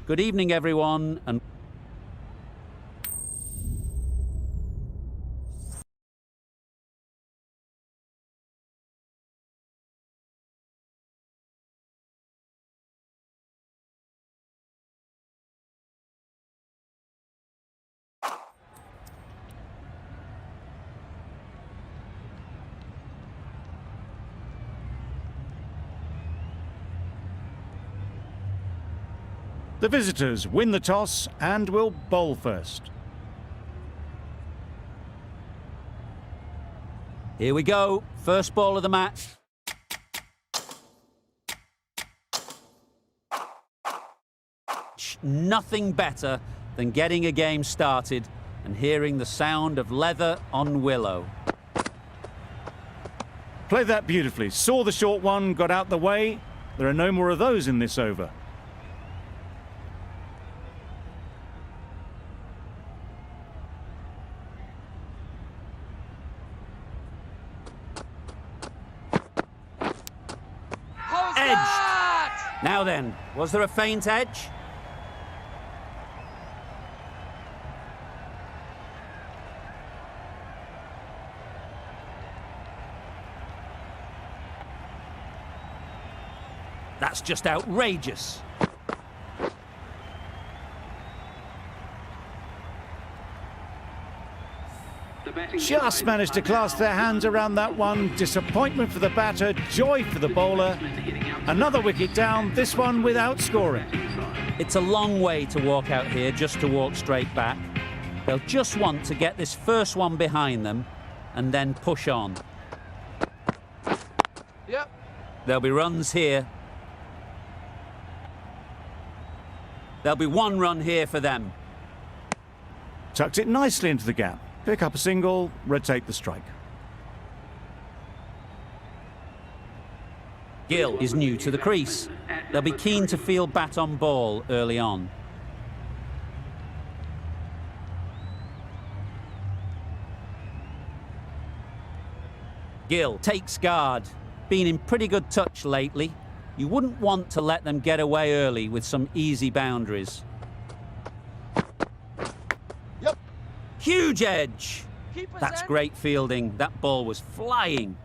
Good evening, everyone, and the visitors win the toss and will bowl first. here we go. First ball of the match. Nothing better than getting a game started and hearing the sound of leather on willow. Played that beautifully. Saw the short one, got out the way. There are no more of those in this over. Edged. Now then, was there a faint edge? That's just outrageous. Just managed to clasp their hands around that one. Disappointment for the batter, joy for the bowler. Another wicket down, this one without scoring. It's a long way to walk out here just to walk straight back. They'll just want to get this first one behind them and then push on. Yep. There'll be runs here. There'll be one run here for them. Tucked it nicely into the gap. Pick up a single, rotate the strike. Gill is new to the crease. They'll be keen to feel bat on ball early on. Gill takes guard. Been in pretty good touch lately. You wouldn't want to let them get away early with some easy boundaries. Yep. Huge edge. That's in. great fielding. That ball was flying.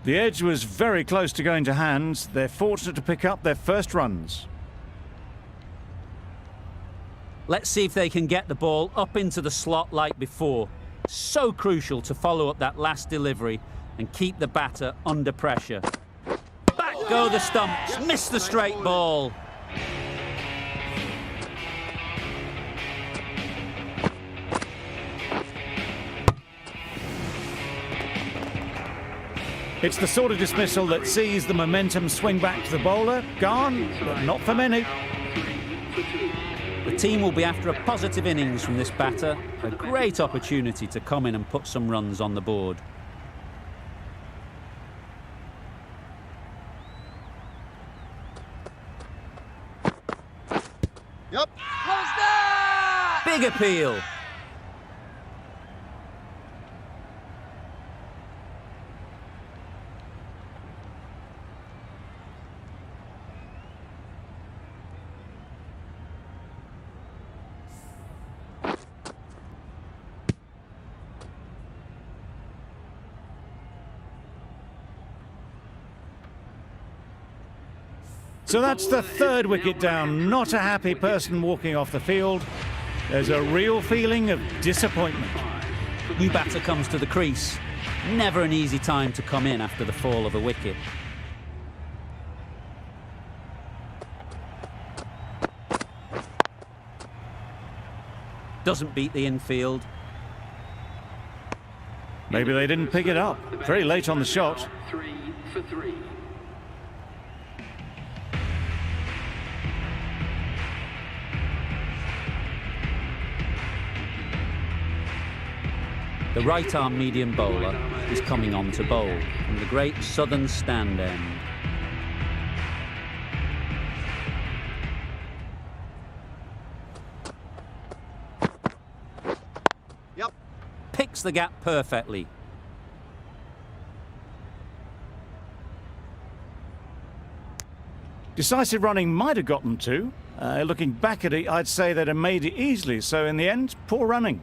The edge was very close to going to hands. They're fortunate to pick up their first runs. Let's see if they can get the ball up into the slot like before. So crucial to follow up that last delivery and keep the batter under pressure. Back go the stumps. Miss the straight ball. It's the sort of dismissal that sees the momentum swing back to the bowler. Gone, but not for many. The team will be after a positive innings from this batter. A great opportunity to come in and put some runs on the board. Yep. How's that? Big appeal. So that's the third wicket down. Not a happy person walking off the field. There's a real feeling of disappointment. New batter comes to the crease. Never an easy time to come in after the fall of a wicket. Doesn't beat the infield. Maybe they didn't pick it up. Very late on the shot. 3 for 3. The right-arm medium bowler is coming on to bowl from the great southern stand end. Yep. Picks the gap perfectly. Decisive running might have got them to. Looking back at it, I'd say they'd have made it easily. So in the end, poor running.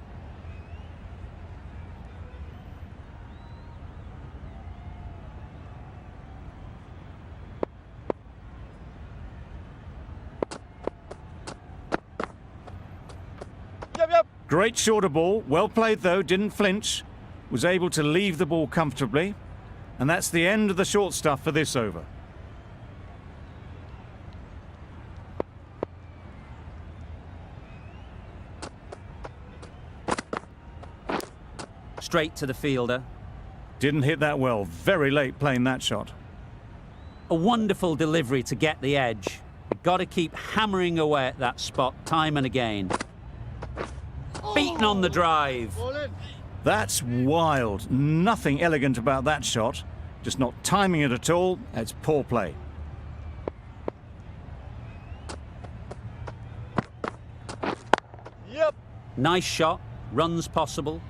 Yep, yep. Great shorter ball. Well played though, didn't flinch. Was able to leave the ball comfortably. And that's the end of the short stuff for this over. Straight to the fielder. Didn't hit that well. Very late playing that shot. A wonderful delivery to get the edge. You've got to keep hammering away at that spot time and again. Beaten on the drive. Ball in. That's wild. Nothing elegant about that shot. Just not timing it at all. It's poor play. Yep. Nice shot. Runs possible.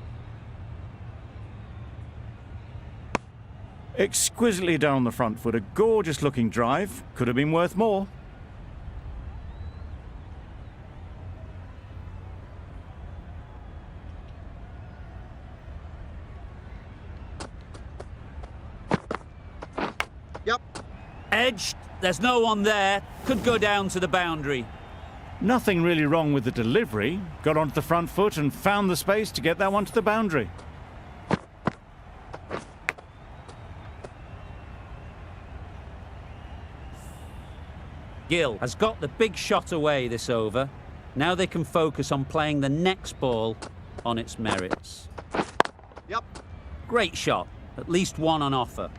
Exquisitely down the front foot. A gorgeous looking drive. Could have been worth more. Yep. Edged. There's no one there. Could go down to the boundary. Nothing really wrong with the delivery. Got onto the front foot and found the space to get that one to the boundary. Gill has got the big shot away this over. Now they can focus on playing the next ball on its merits. Yep. Great shot. At least one on offer.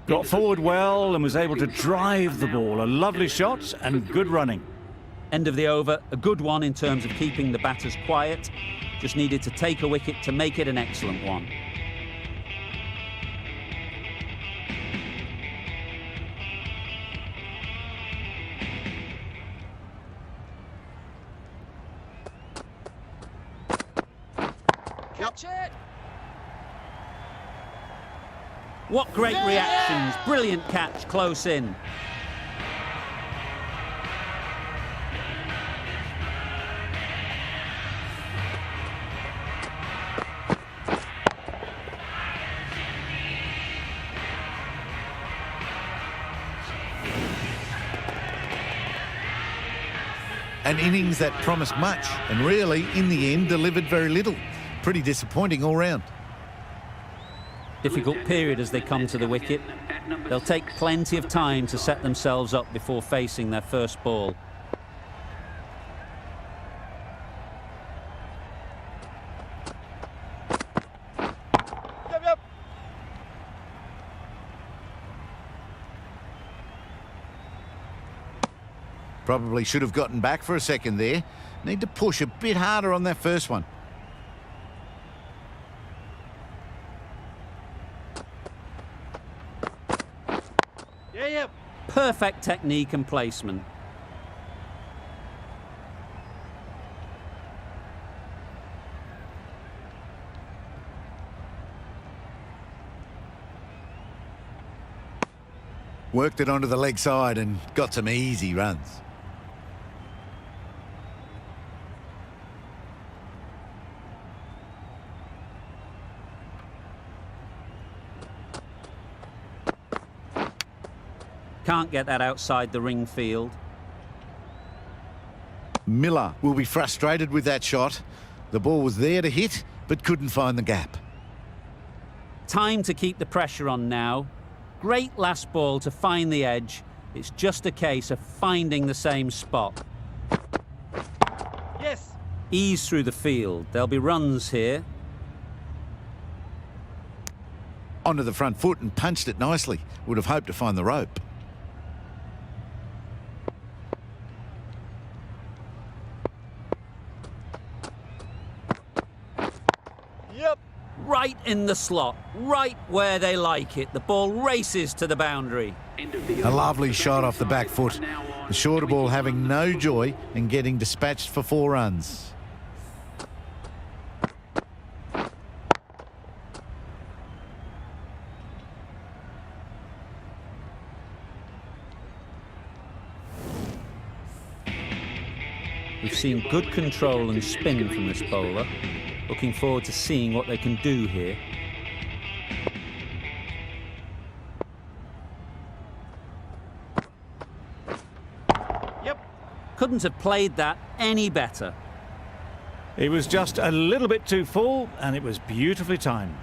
Got forward well and was able to drive the ball. A lovely shot and good running. End of the over. A good one in terms of keeping the batters quiet. Just needed to take a wicket to make it an excellent one. Catch it. What great reactions. Brilliant catch close in. An innings that promised much and really, in the end, delivered very little. Pretty disappointing all round. Difficult period as they come to the wicket. They'll take plenty of time to set themselves up before facing their first ball. Yep, yep. Probably should have gotten back for a second there. Need to push a bit harder on that first one. Yeah, yep. Perfect technique and placement. Worked it onto the leg side and got some easy runs. Can't get that outside the ring field. Miller will be frustrated with that shot. The ball was there to hit, but couldn't find the gap. Time to keep the pressure on now. Great last ball to find the edge. It's just a case of finding the same spot. Yes. Ease through the field. There'll be runs here. Onto the front foot and punched it nicely. Would have hoped to find the rope. Yep. Right in the slot, right where they like it. The ball races to the boundary. A lovely shot off the back foot. The shorter ball having no joy and getting dispatched for 4 runs. We've seen good control and spin from this bowler. Looking forward to seeing what they can do here. Yep. Couldn't have played that any better. It was just a little bit too full, and it was beautifully timed.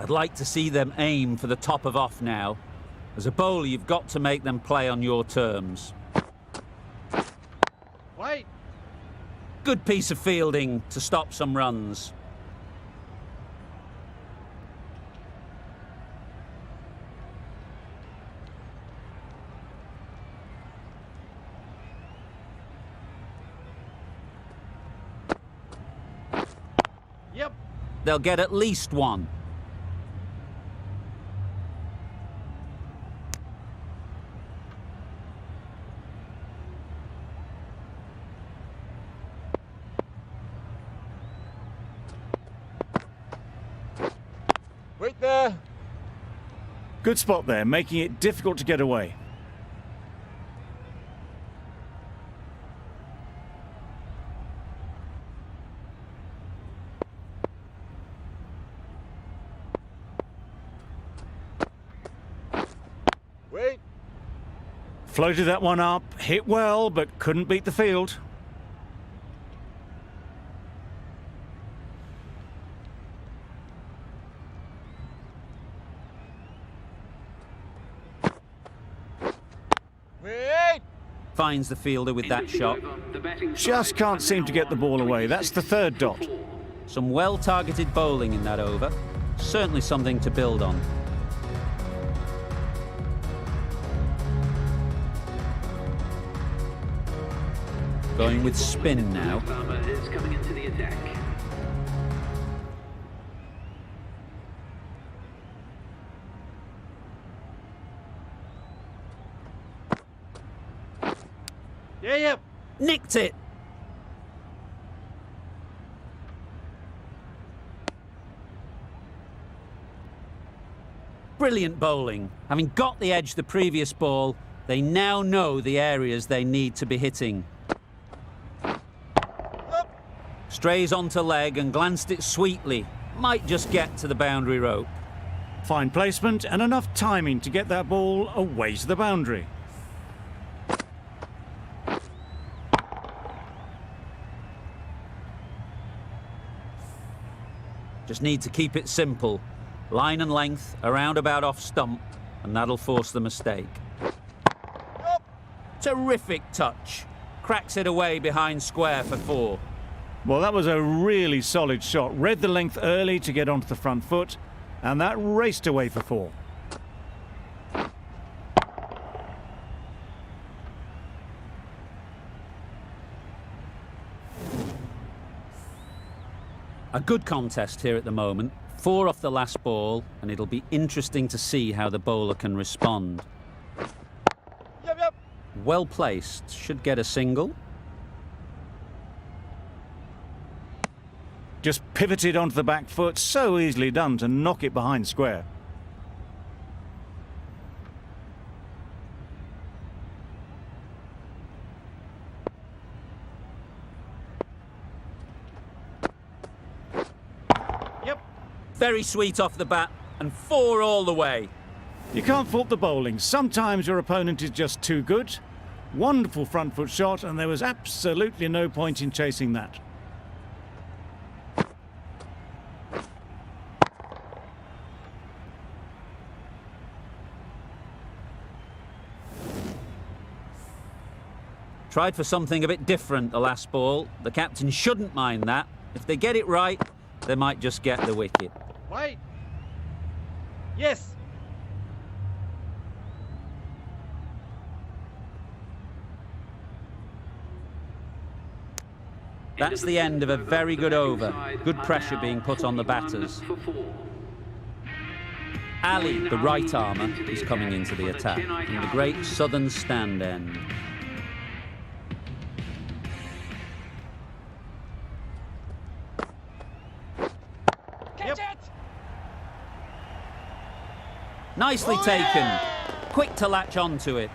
I'd like to see them aim for the top of off now. As a bowler, you've got to make them play on your terms. Wait. Good piece of fielding to stop some runs. Yep. They'll get at least one. Wait there. Good spot there, making it difficult to get away. Wait. Floated that one up, hit well, but couldn't beat the field. Wait. Finds the fielder with that shot. Just can't seem to get the ball away. That's the third dot. Some well-targeted bowling in that over. Certainly something to build on. Going with spin now. Yeah, yep. Nicked it. Brilliant bowling. Having got the edge the previous ball, they now know the areas they need to be hitting. Strays onto leg and glanced it sweetly. Might just get to the boundary rope. Fine placement and enough timing to get that ball away to the boundary. Just need to keep it simple. Line and length, around about off stump, and that'll force the mistake. Terrific touch. Cracks it away behind square for 4. Well, that was a really solid shot. Read the length early to get onto the front foot, and that raced away for 4. A good contest here at the moment. 4 off the last ball, and it'll be interesting to see how the bowler can respond. Yep, yep. Well placed, should get a single. Just pivoted onto the back foot, so easily done to knock it behind square. Yep. Very sweet off the bat, and 4 all the way. You can't fault the bowling. Sometimes your opponent is just too good. Wonderful front foot shot, and there was absolutely no point in chasing that. Tried for something a bit different the last ball. The captain shouldn't mind that. If they get it right, they might just get the wicket. Wait. Yes. That's the end of a very good over. Good pressure being put on the batters. Ali, the right armour, is coming into the attack from the great southern stand end. Yep. Nicely taken. Quick to latch onto it.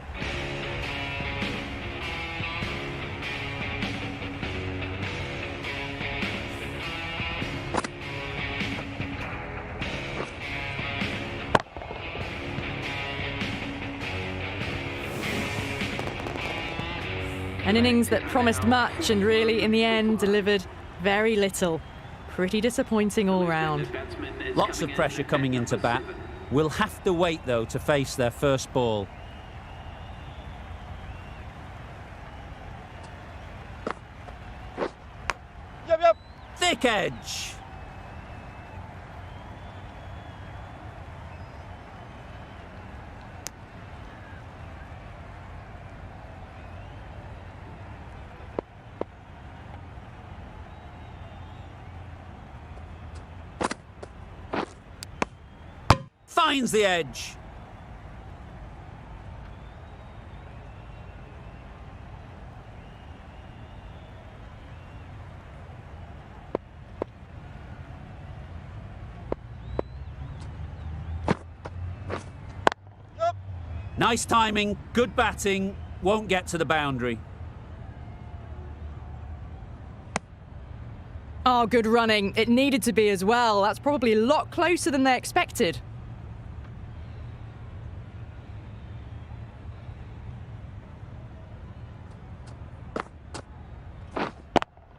An innings that promised much and really, in the end, delivered very little. Pretty disappointing all round. Lots of pressure coming into bat. Will have to wait, though, to face their first ball. Yep, yep. Thick edge. Finds the edge. Yep. Nice timing, good batting, won't get to the boundary. Oh, good running. It needed to be as well. That's probably a lot closer than they expected.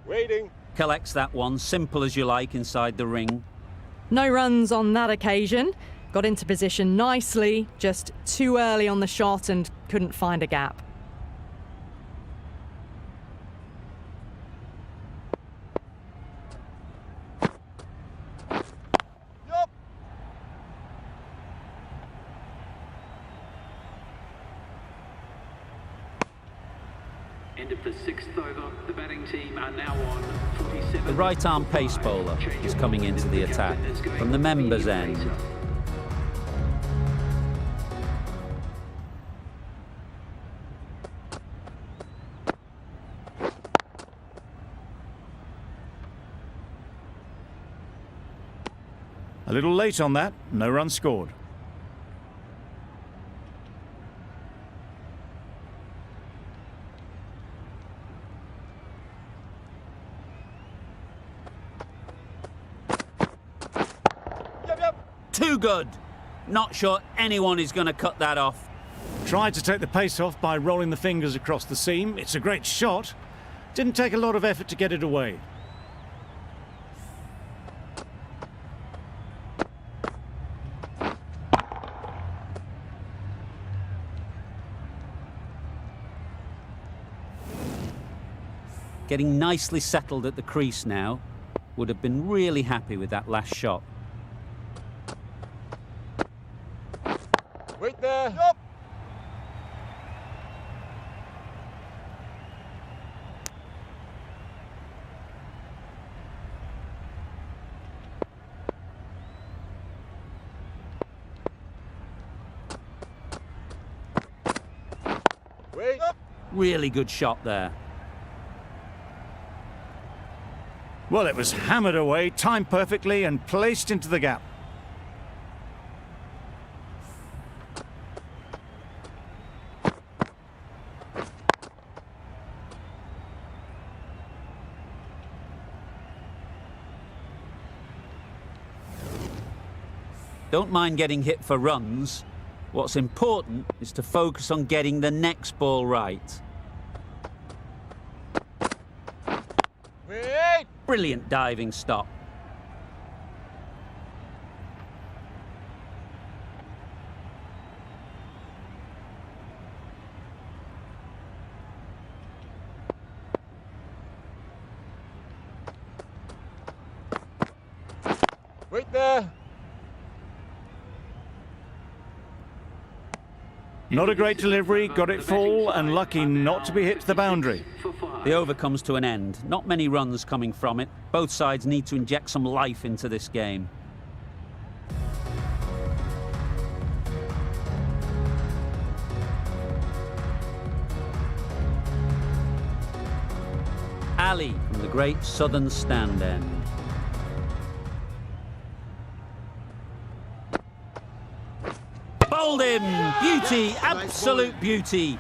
Waiting. Collects that one, simple as you like, inside the ring. No runs on that occasion. Got into position nicely, just too early on the shot and couldn't find a gap. Yup. End of the sixth over. The batting team are now on 47. The right-arm pace bowler is coming into the attack from the members' end. A little late on that, no run scored. Yep, yep. Too good. Not sure anyone is going to cut that off. Tried to take the pace off by rolling the fingers across the seam. It's a great shot. Didn't take a lot of effort to get it away. Getting nicely settled at the crease now. Would have been really happy with that last shot. Wait there. Yup. Wait. Yup. Really good shot there. Well, it was hammered away, timed perfectly and placed into the gap. Don't mind getting hit for runs. What's important is to focus on getting the next ball right. Wait. Brilliant diving stop. Wait there. Not a great delivery, got it full and lucky not to be hit to the boundary. The over comes to an end. Not many runs coming from it. Both sides need to inject some life into this game. Ali from the great southern stand end. him! Beauty, absolute beauty.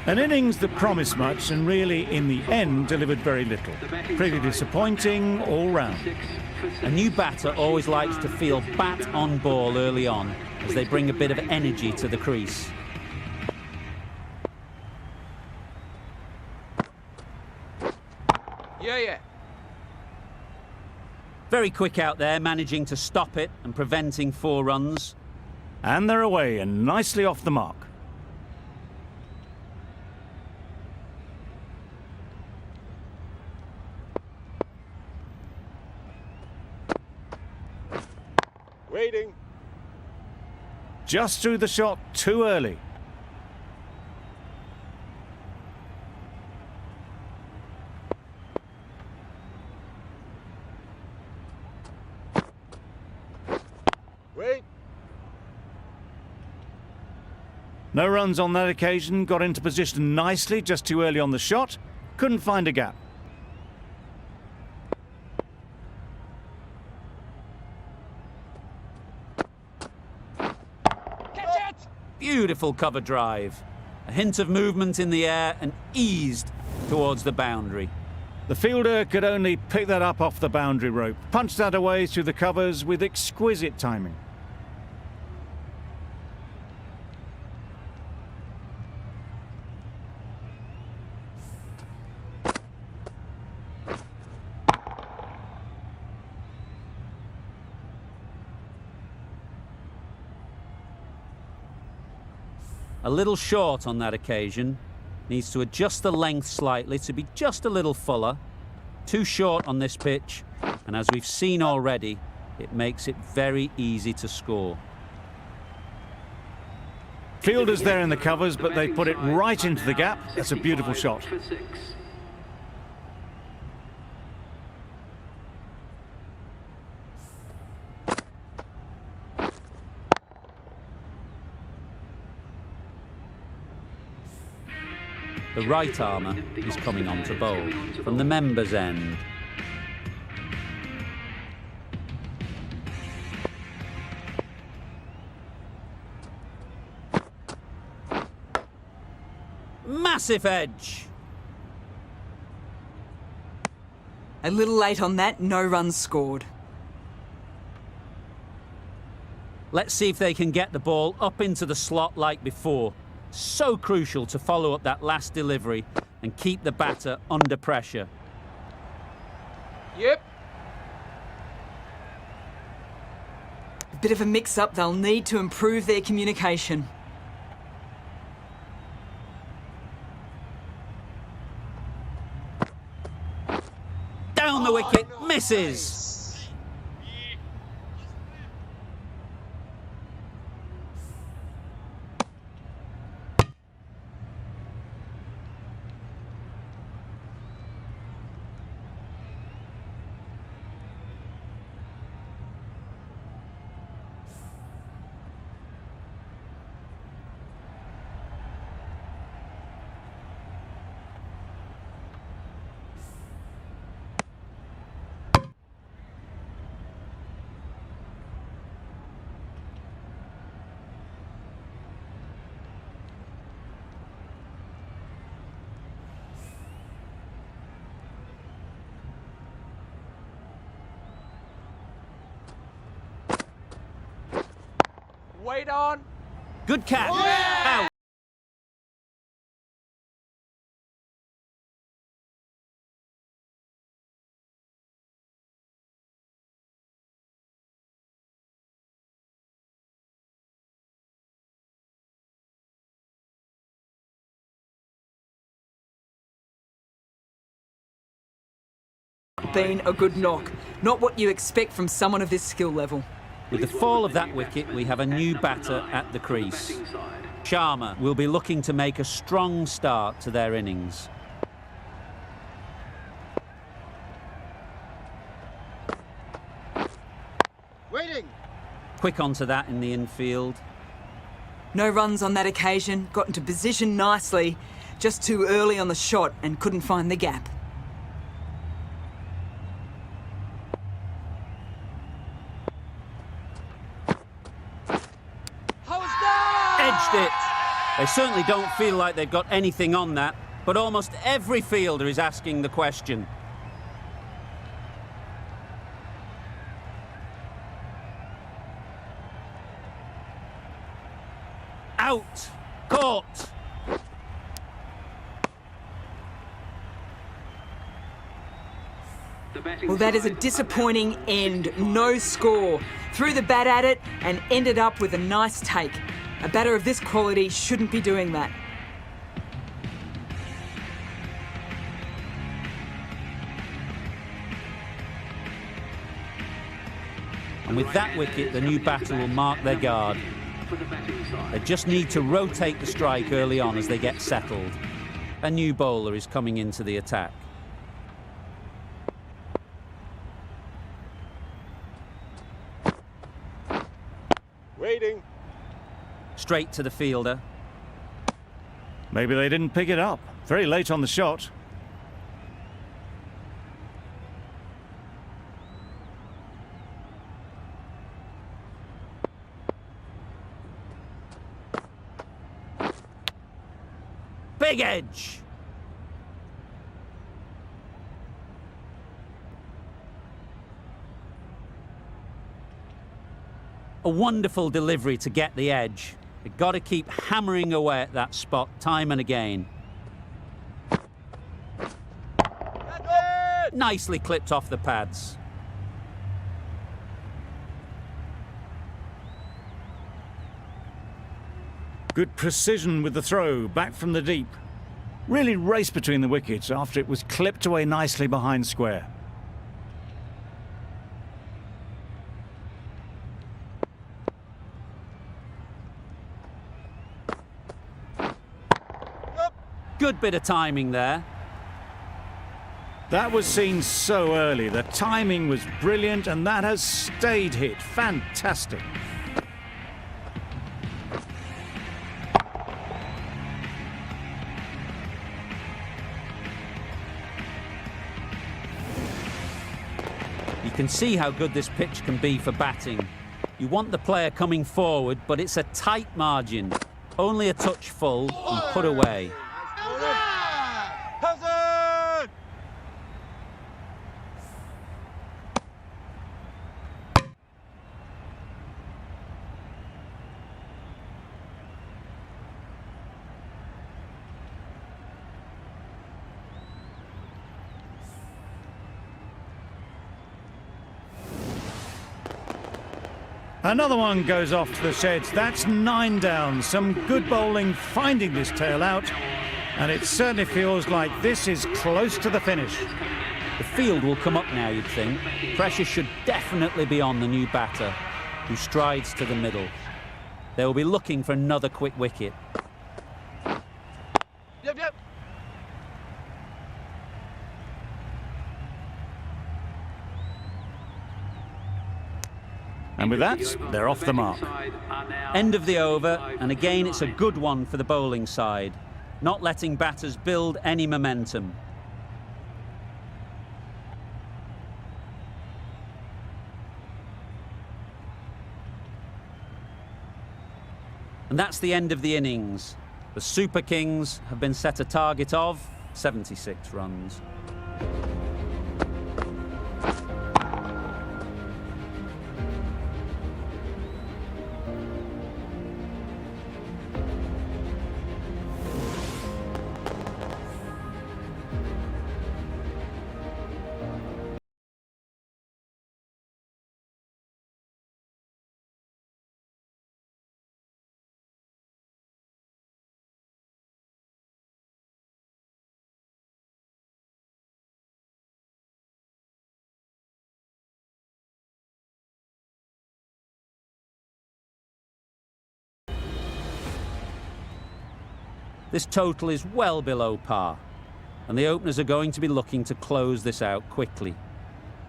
An innings that promised much and really, in the end, delivered very little. Pretty disappointing all round. A new batter always likes to feel bat on ball early on, as they bring a bit of energy to the crease. Yeah. Very quick out there, managing to stop it and preventing 4 runs. And they're away and nicely off the mark. Waiting. Just threw the shot too early. Wait. No runs on that occasion, got into position nicely just too early on the shot. Couldn't find a gap. Beautiful cover drive. A hint of movement in the air and eased towards the boundary. The fielder could only pick that up off the boundary rope. Punched that away through the covers with exquisite timing. A little short on that occasion. Needs to adjust the length slightly to be just a little fuller. Too short on this pitch, and as we've seen already, it makes it very easy to score. Fielders there in the covers, but they put it right into the gap. That's a beautiful shot. For 6. The right armour is coming on to bowl from the members' end. Massive edge. A little late on that, no runs scored. Let's see if they can get the ball up into the slot like before. So crucial to follow up that last delivery and keep the batter under pressure. Yep. A bit of a mix-up, they'll need to improve their communication. Down the wicket, misses. Wait on. Good catch. Out. Been a good knock. Not what you expect from someone of this skill level. With the fall of that wicket, we have a new batter at the crease. Sharma will be looking to make a strong start to their innings. Waiting. Quick onto that in the infield. No runs on that occasion, got into position nicely, just too early on the shot and couldn't find the gap. edged it. They certainly don't feel like they've got anything on that, but almost every fielder is asking the question. Out. Caught. Well, that is a disappointing end. No score. Threw the bat at it and ended up with a nice take. A batter of this quality shouldn't be doing that. And with that wicket, the new batter will mark their guard. They just need to rotate the strike early on as they get settled. A new bowler is coming into the attack. Waiting. Straight to the fielder. Maybe they didn't pick it up. Very late on the shot. Big edge. A wonderful delivery to get the edge. They've got to keep hammering away at that spot time and again. Nicely clipped off the pads. Good precision with the throw, back from the deep. Really raced between the wickets after it was clipped away nicely behind square. Good bit of timing there. That was seen so early. The timing was brilliant and that has stayed hit. Fantastic. You can see how good this pitch can be for batting. You want the player coming forward, but it's a tight margin. Only a touch full and put away. Another one goes off to the sheds. That's 9 down. Some good bowling finding this tail out. And it certainly feels like this is close to the finish. The field will come up now, you'd think. Pressure should definitely be on the new batter, who strides to the middle. They will be looking for another quick wicket. Yep. And with that, they're off the mark. End of the over, and again it's a good one for the bowling side, not letting batters build any momentum. And that's the end of the innings. The Super Kings have been set a target of 76 runs. This total is well below par, and the openers are going to be looking to close this out quickly.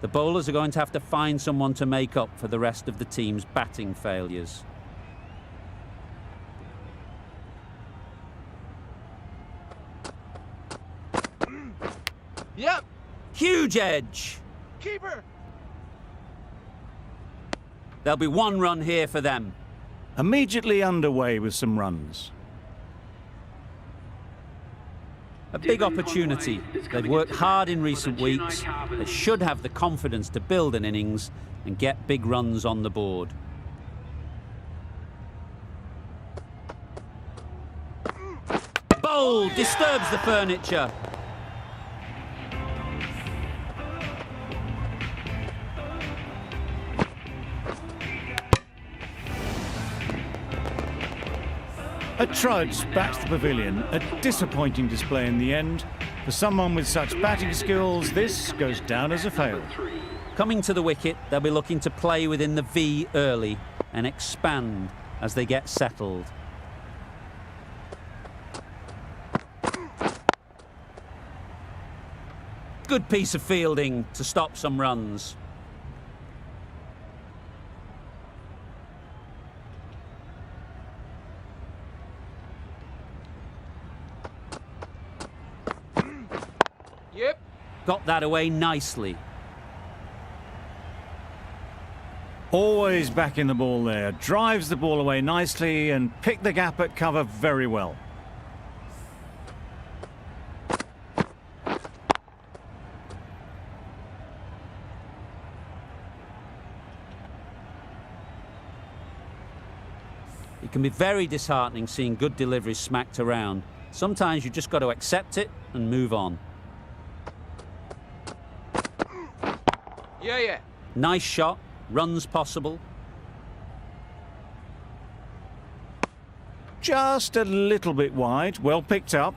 The bowlers are going to have to find someone to make up for the rest of the team's batting failures. Yep. Huge edge! Keeper. There'll be one run here for them. Immediately underway with some runs. A big opportunity. They've worked hard in recent weeks. They should have the confidence to build an innings and get big runs on the board. Bowl disturbs the furniture. A trudge back to the pavilion. A disappointing display in the end. For someone with such batting skills, this goes down as a fail. Coming to the wicket, they'll be looking to play within the V early and expand as they get settled. Good piece of fielding to stop some runs. Yep. Got that away nicely. Always backing the ball there. Drives the ball away nicely and picked the gap at cover very well. It can be very disheartening seeing good deliveries smacked around. Sometimes you just got to accept it and move on. Yeah. Nice shot, runs possible. Just a little bit wide, well picked up.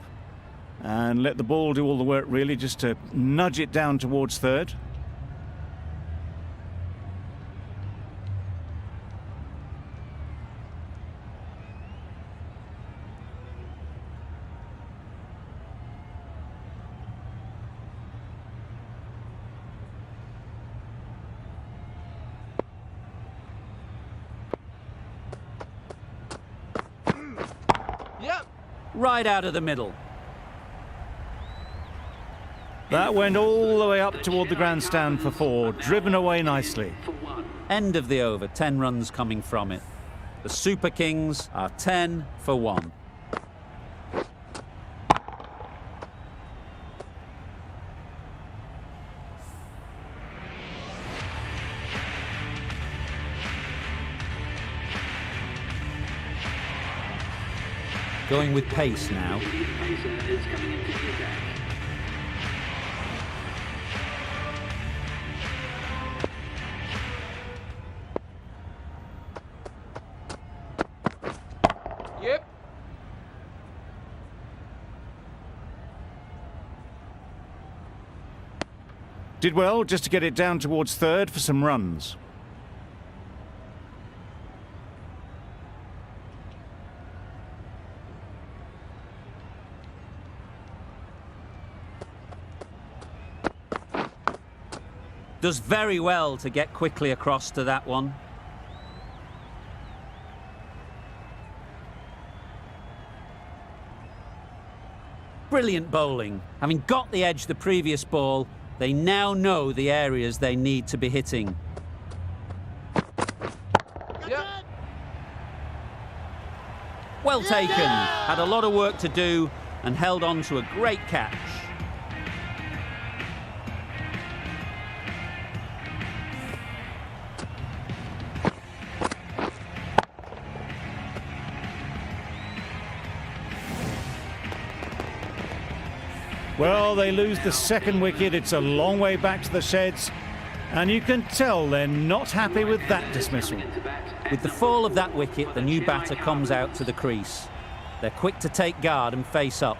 And let the ball do all the work really, just to nudge it down towards third. Yep. Right out of the middle. That went all the way up toward the grandstand for 4, driven away nicely. End of the over, 10 runs coming from it. The Super Kings are 10 for 1. Going with pace now. Yep. Did well just to get it down towards third for some runs. Does very well to get quickly across to that one. Brilliant bowling. Having got the edge the previous ball, they now know the areas they need to be hitting. Yep. Well taken. Had a lot of work to do and held on to a great catch. Well, they lose the second wicket. It's a long way back to the sheds. And you can tell they're not happy with that dismissal. With the fall of that wicket, the new batter comes out to the crease. They're quick to take guard and face up.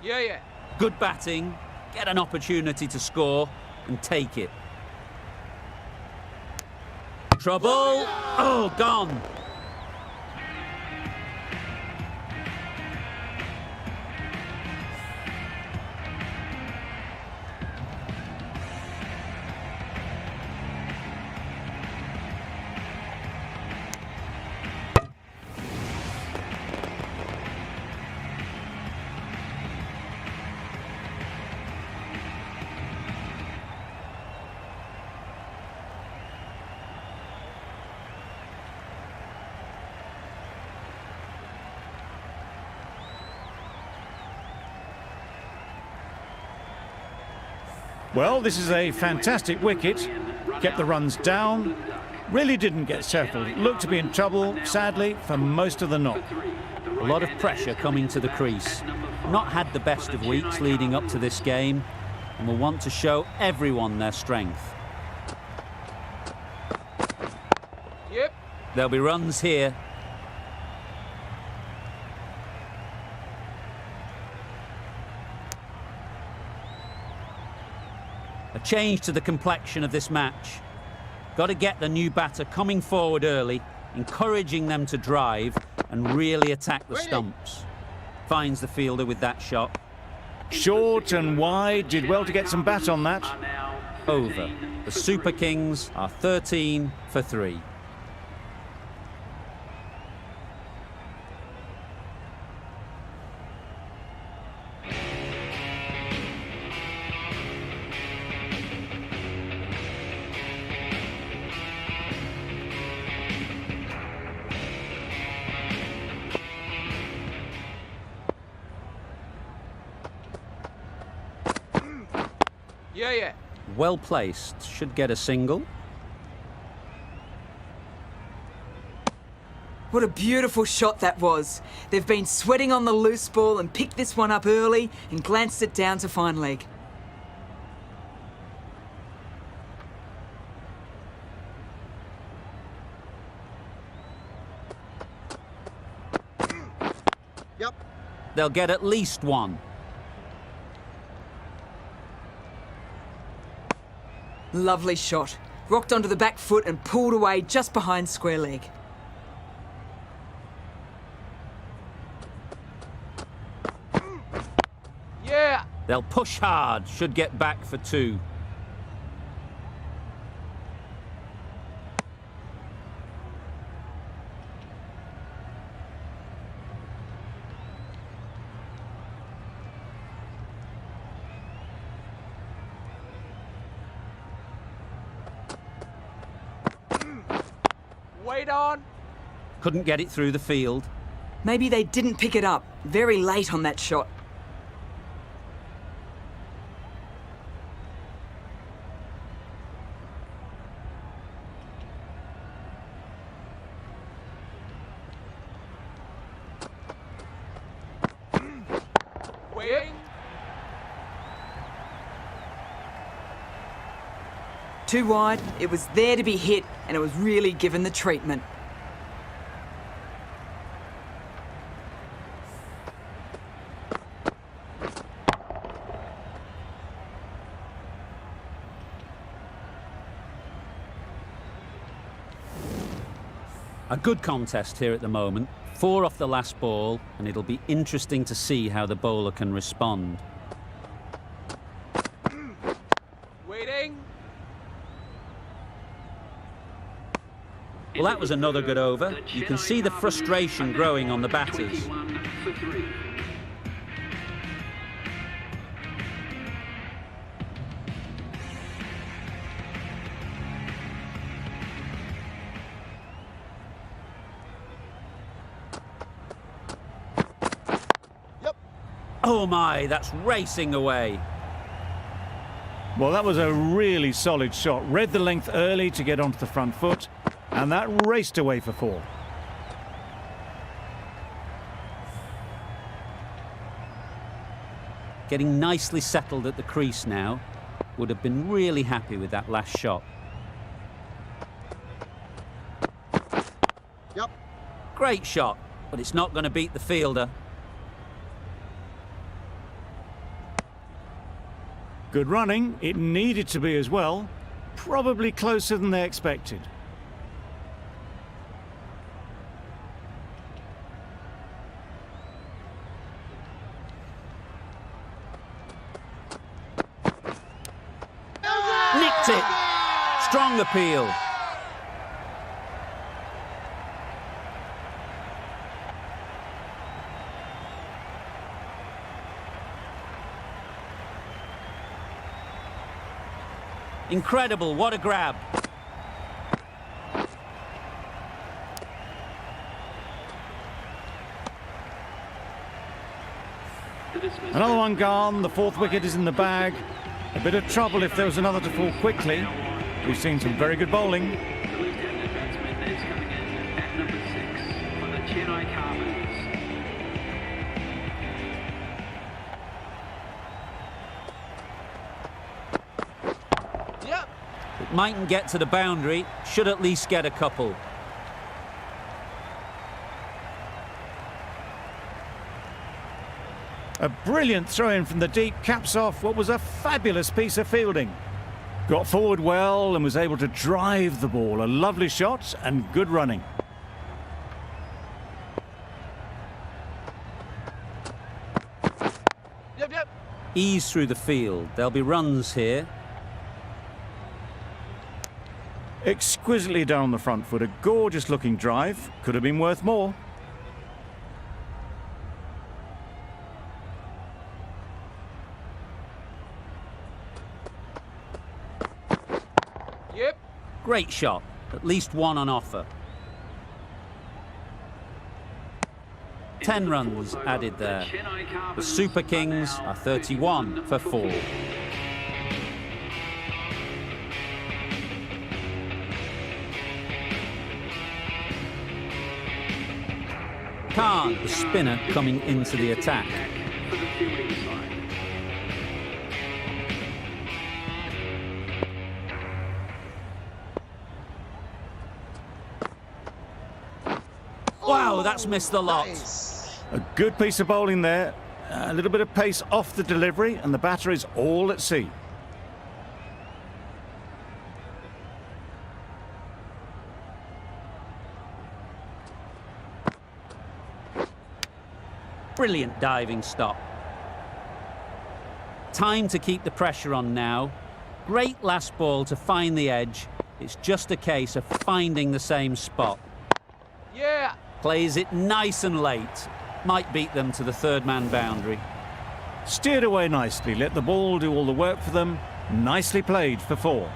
Yeah. Good batting, get an opportunity to score and take it. Trouble. Oh, gone. Well, this is a fantastic wicket. Kept the runs down. Really didn't get settled. Looked to be in trouble, sadly, for most of the knock. A lot of pressure coming to the crease. Not had the best of weeks leading up to this game, and will want to show everyone their strength. Yep. There'll be runs here. A change to the complexion of this match. Got to get the new batter coming forward early, encouraging them to drive and really attack the stumps. Finds the fielder with that shot. Short and wide, did well to get some bat on that. Over. The Super Kings are 13 for 3. Yeah, yeah. Well placed, should get a single. What a beautiful shot that was. They've been sweating on the loose ball and picked this one up early and glanced it down to fine leg. They'll get at least one. Lovely shot. Rocked onto the back foot and pulled away just behind square leg. Yeah. They'll push hard, should get back for 2. Wait on. Couldn't get it through the field. Maybe they didn't pick it up. Very late on that shot. Waiting. Too wide, it was there to be hit, and it was really given the treatment. A good contest here at the moment. 4 off the last ball, and it'll be interesting to see how the bowler can respond. Waiting. Well, that was another good over. You can see the frustration growing on the batters. Oh my, that's racing away. Well, that was a really solid shot. Read the length early to get onto the front foot, and that raced away for 4. Getting nicely settled at the crease now. Would have been really happy with that last shot. Great shot, but it's not going to beat the fielder. Good running. It needed to be as well. Probably closer than they expected. Nicked it. Strong appeal. Incredible, what a grab. Another one gone. The 4th wicket is in the bag. A bit of trouble if there was another to fall quickly. We've seen some very good bowling. The left-handed batsman is coming in at number 6 for the Chennai Carvers. Yep. It mightn't get to the boundary, should at least get a couple. A brilliant throw-in from the deep caps off what was a fabulous piece of fielding. Got forward well and was able to drive the ball. A lovely shot and good running. Yep, yep. Ease through the field. There'll be runs here. Exquisitely done on the front foot. A gorgeous looking drive. Could have been worth more. Yep. Great shot. At least one on offer. 10 runs added there. The Super Kings are 31 for 4. Khan, the spinner, coming into the attack. For the fielding side. Wow, that's missed the lot. A good piece of bowling there. A little bit of pace off the delivery and the batter is all at sea. Brilliant diving stop. Time to keep the pressure on now. Great last ball to find the edge. It's just a case of finding the same spot. Yeah. Plays it nice and late. Might beat them to the third man boundary. Steered away nicely. Let the ball do all the work for them. Nicely played for 4.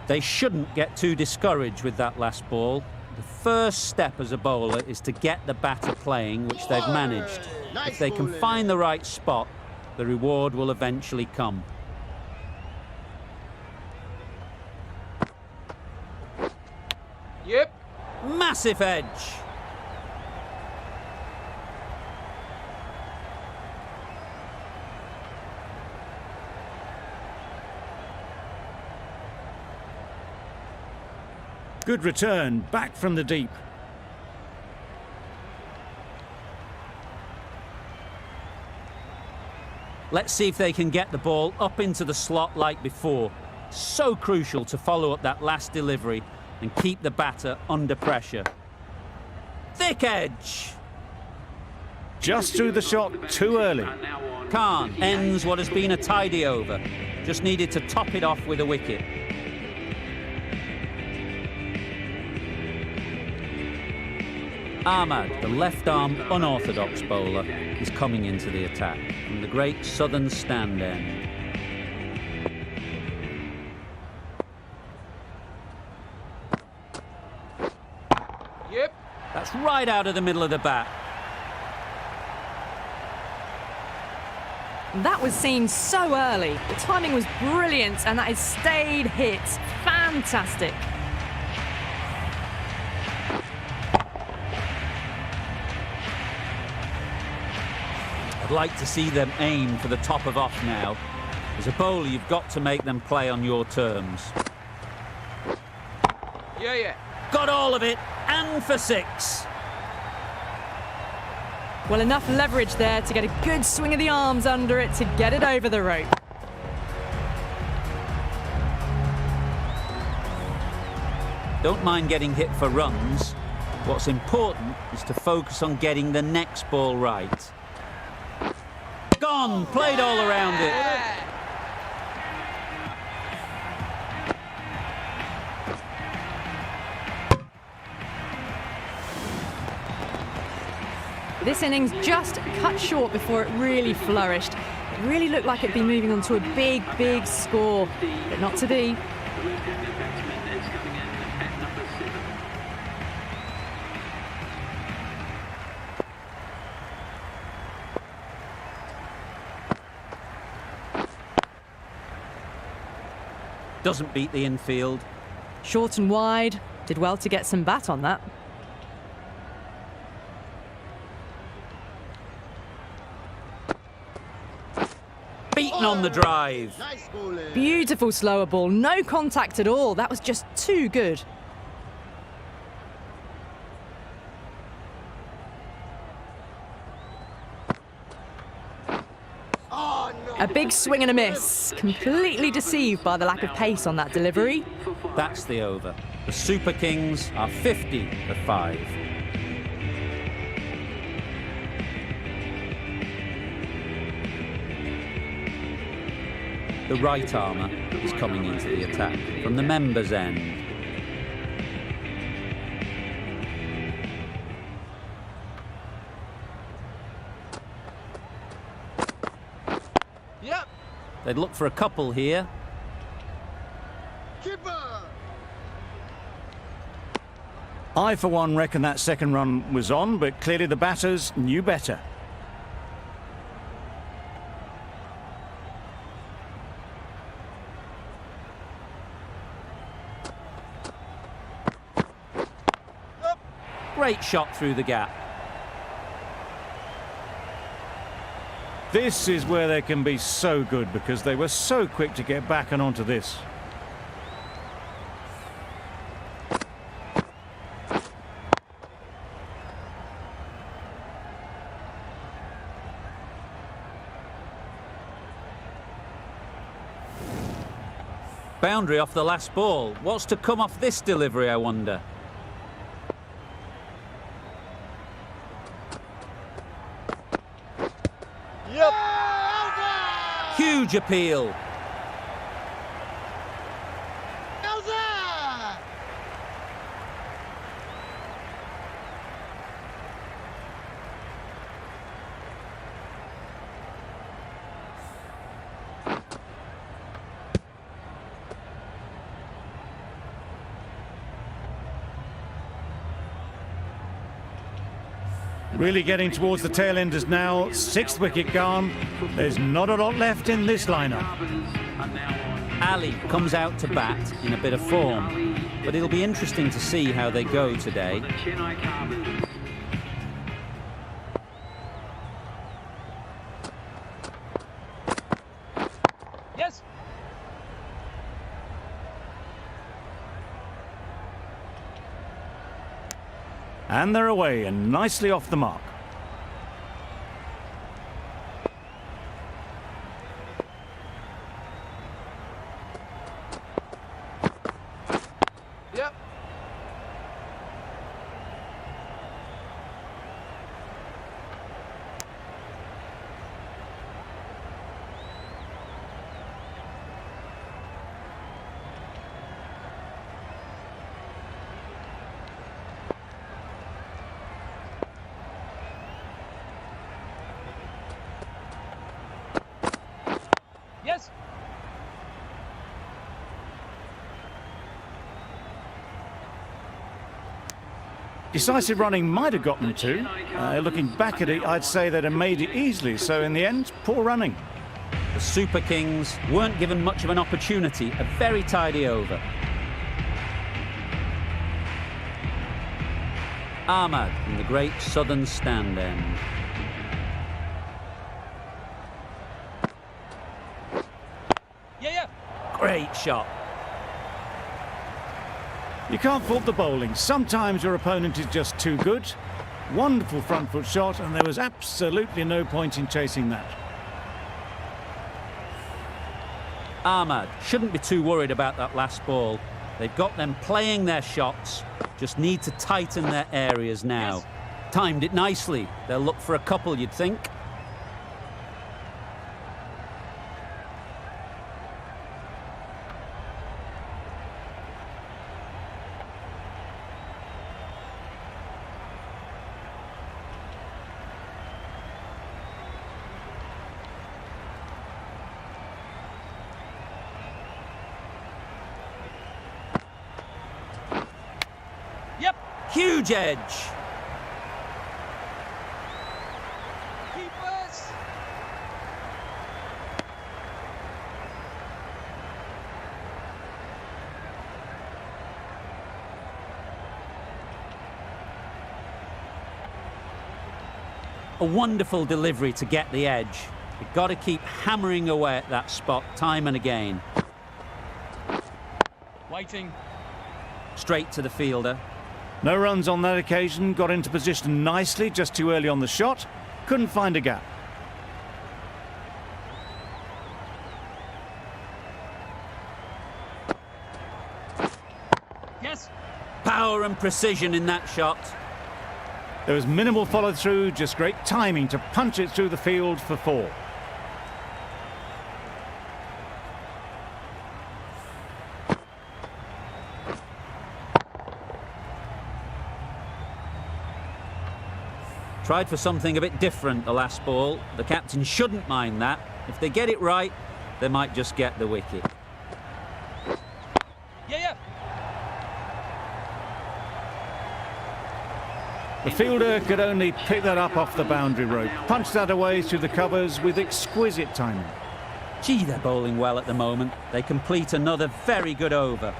They shouldn't get too discouraged with that last ball. The first step as a bowler is to get the batter playing, which they've managed. If they can find the right spot, the reward will eventually come. Yep. Massive edge. Good return, back from the deep. Let's see if they can get the ball up into the slot like before. So crucial to follow up that last delivery and keep the batter under pressure. Thick edge. Just threw the shot too early. Khan ends what has been a tidy over. Just needed to top it off with a wicket. Ahmad, the left-arm unorthodox bowler, is coming into the attack from the great southern stand end. Yep. That's right out of the middle of the bat. That was seen so early. The timing was brilliant and that is stayed hit. Fantastic. I'd like to see them aim for the top of off now. As a bowler, you've got to make them play on your terms. Yeah, yeah. Got all of it, and for 6. Well, enough leverage there to get a good swing of the arms under it to get it over the rope. Don't mind getting hit for runs. What's important is to focus on getting the next ball right. Gone, played all around it. This innings just cut short before it really flourished. It really looked like it'd be moving on to a big, big score, but not to be. The left-handed batsman is coming in at number 6 Doesn't beat the infield. Short and wide. Did well to get some bat on that. Beaten on the drive. Beautiful slower ball. No contact at all. That was just too good. A big swing and a miss. Completely deceived by the lack of pace on that delivery. That's the over. The Super Kings are 50 for 5. The right armour is coming into the attack from the members' end. Yep. They'd look for a couple here. I, for one, reckon that second run was on, but clearly the batters knew better. Great shot through the gap. This is where they can be so good because they were so quick to get back and onto this. Boundary off the last ball. What's to come off this delivery, I wonder? Yep. Huge appeal. Really getting towards the tail enders now. 6th wicket gone. There's not a lot left in this lineup. Ali comes out to bat in a bit of form, but it'll be interesting to see how they go today. Chennai. Yes. And they're away and nicely off the mark. Yep. Yes. Decisive running might have gotten them too. Looking back at it, I'd say they'd have made it easily. So in the end, poor running. The Super Kings weren't given much of an opportunity. A very tidy over. Ahmad in the great southern stand end. Yeah. Great shot. You can't fault the bowling. Sometimes your opponent is just too good. Wonderful front foot shot, and there was absolutely no point in chasing that. Ahmad shouldn't be too worried about that last ball. They've got them playing their shots, just need to tighten their areas now. Yes. Timed it nicely. They'll look for a couple, you'd think. Yep. Huge edge. Keepers. A wonderful delivery to get the edge. You've got to keep hammering away at that spot time and again. Waiting. Straight to the fielder. No runs on that occasion, got into position nicely, just too early on the shot. Couldn't find a gap. Yes. Power and precision in that shot. There was minimal follow-through, just great timing to punch it through the field for 4. Tried for something a bit different the last ball. The captain shouldn't mind that. If they get it right, they might just get the wicket. Yeah. The fielder could only pick that up off the boundary rope, punch that away through the covers with exquisite timing. Gee, they're bowling well at the moment. They complete another very good over.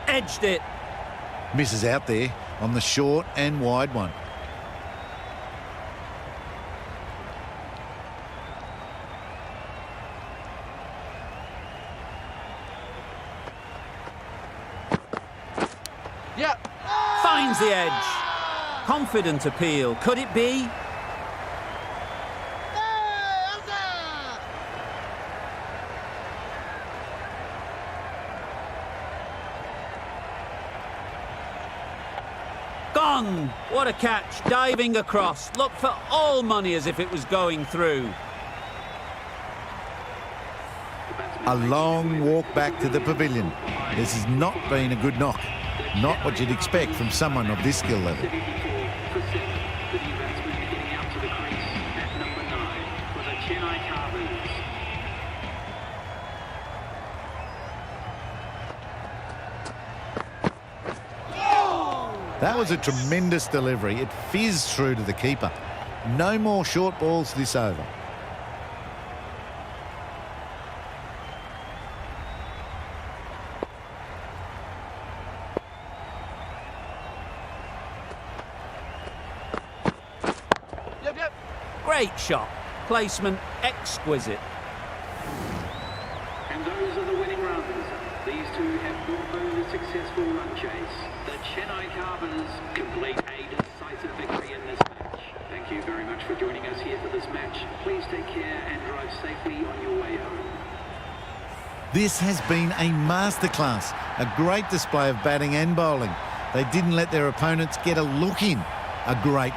Edged it. Misses out there on the short and wide one. Yeah. Finds the edge. Confident appeal. Could it be? Gone! What a catch, diving across. Looked for all money as if it was going through. A long walk back to the pavilion. This has not been a good knock. Not what you'd expect from someone of this skill level. The new batsman getting out to the crease at number 9 for the Chennai Carbons. That was a tremendous delivery. It fizzed through to the keeper. No more short balls this over. Yep. Great shot. Placement exquisite. And those are the winning runs. These two have brought home a successful run chase. The Chennai Carbons complete a decisive victory in this match. Thank you very much for joining us here for this match. Please take care and drive safely on your way home. This has been a masterclass. A great display of batting and bowling. They didn't let their opponents get a look in. A great